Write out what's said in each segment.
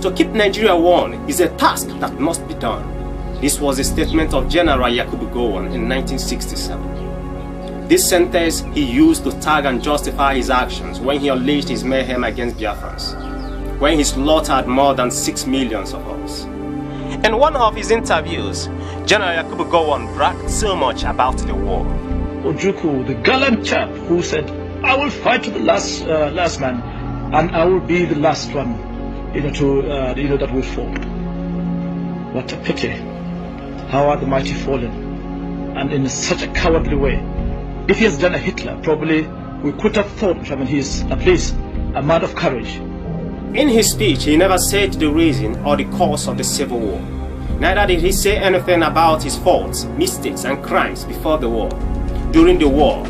To keep Nigeria one is a task that must be done. This was a statement of General Yakubu Gowon in 1967. This sentence he used to tag and justify his actions when he unleashed his mayhem against Biafrans, when he slaughtered more than 6 million of us. In one of his interviews, General Yakubu Gowon bragged so much about the war. Ojukwu, the gallant chap who said, "I will fight to the last man, and I will be the last one, that will fall." What a pity! How are the mighty fallen, and in such a cowardly way. If he has done a Hitler, probably we could have thought, he is at least a man of courage. In his speech, he never said the reason or the cause of the civil war. Neither did he say anything about his faults, mistakes, and crimes before the war, during the war,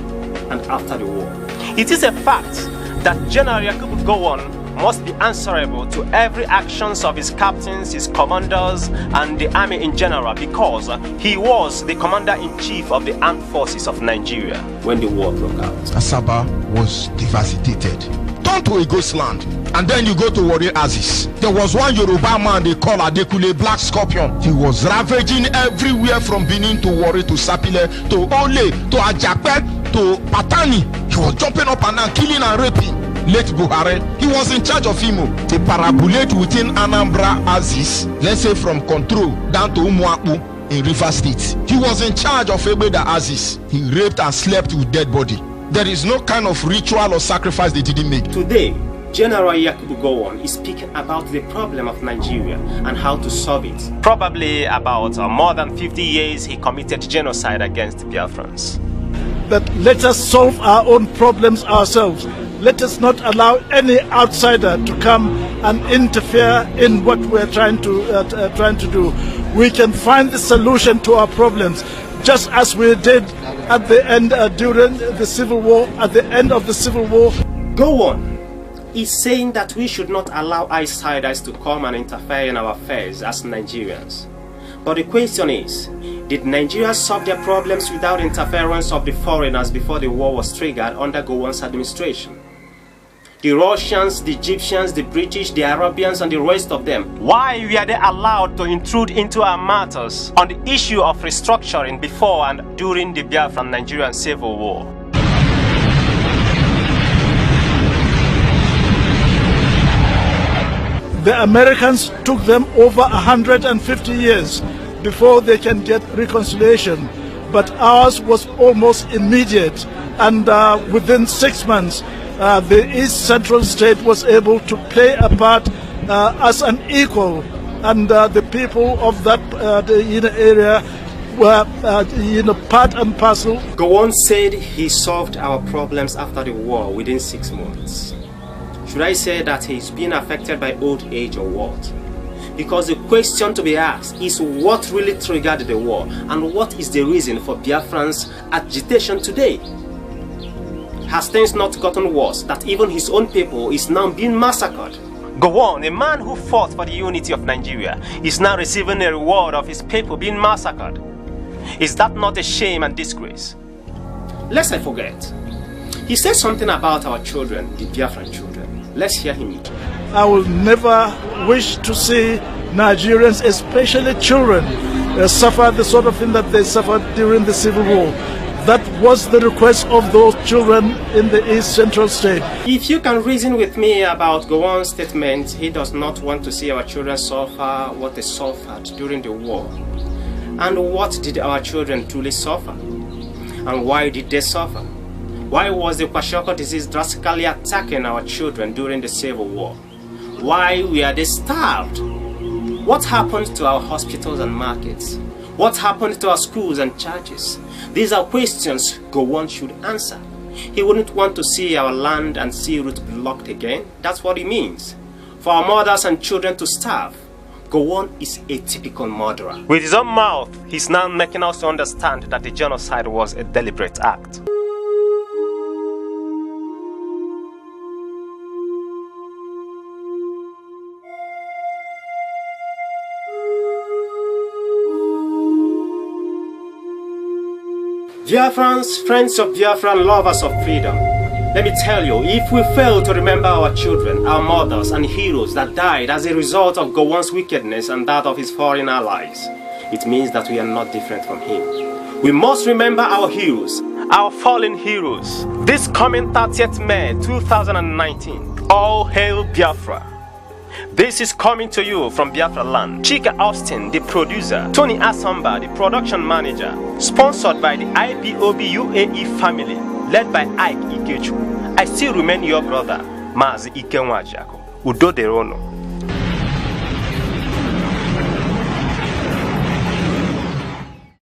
and after the war. It is a fact that General Yakubu Gowon must be answerable to every actions of his captains, his commanders, and the army in general, because he was the commander-in-chief of the armed forces of Nigeria when the war broke out. Asaba was devastated. Turn to a ghost land, and then you go to Warri Aziz. There was one Yoruba man they call Adekule Black Scorpion. He was ravaging everywhere from Benin to Warri to Sapile to Ole to Ajape to Patani. He was jumping up and down, killing and raping. Late Buhari, he was in charge of Imo. They parabulate within Anambra Aziz, let's say from Control down to Umuapu in River State. He was in charge of Ebeda Aziz. He raped and slept with dead body. There is no kind of ritual or sacrifice they didn't make. Today, General Yakubu Gowon is speaking about the problem of Nigeria and how to solve it. Probably about more than 50 years he committed genocide against Biafrans. But let us solve our own problems ourselves. Let us not allow any outsider to come and interfere in what we're trying to do. We can find the solution to our problems, just as we did at the end during the Civil War, at the end of the Civil War. Gowon is saying that we should not allow outsiders to come and interfere in our affairs as Nigerians. But the question is, did Nigeria solve their problems without interference of the foreigners before the war was triggered under Gowon's administration? The Russians, the Egyptians, the British, the Arabians, and the rest of them. Why were they allowed to intrude into our matters on the issue of restructuring before and during the Biafran Nigerian Civil War? The Americans took them over 150 years before they can get reconciliation, but ours was almost immediate, and within 6 months the East Central State was able to play a part as an equal, and the people of that area were part and parcel. Gowon said he solved our problems after the war within 6 months. Should I say that he's been affected by old age or what? Because the question to be asked is what really triggered the war and what is the reason for Biafran's agitation today? Has things not gotten worse that even his own people is now being massacred? Gowon, a man who fought for the unity of Nigeria, is now receiving a reward of his people being massacred. Is that not a shame and disgrace? Lest I forget, he said something about our children, the Biafran children. Let's hear him. I will never wish to see Nigerians, especially children, suffer the sort of thing that they suffered during the Civil War. That was the request of those children in the East Central State. If you can reason with me about Gowon's statement, he does not want to see our children suffer what they suffered during the war. And what did our children truly suffer? And why did they suffer? Why was the Kwashiorkor disease drastically attacking our children during the Civil War? Why were they starved? What happened to our hospitals and markets? What happened to our schools and churches? These are questions Gowon should answer. He wouldn't want to see our land and sea route blocked again. That's what he means. For our mothers and children to starve. Gowon is a typical murderer. With his own mouth, he's now making us understand that the genocide was a deliberate act. Biafrans, friends of Biafra, lovers of freedom, Let me tell you, if we fail to remember our children, our mothers and heroes that died as a result of Gowon's wickedness and that of his foreign allies, it means that we are not different from him. We must remember our heroes, our fallen heroes. This coming 30th May 2019, all hail Biafra. This is coming to you from Biafra land. Chika Austin, the producer. Tony Asamba, the production manager. Sponsored by the IPOB UAE family, led by Ike Ikechu. I still remain your brother, Mazi Ikenwajako. Udo Derono.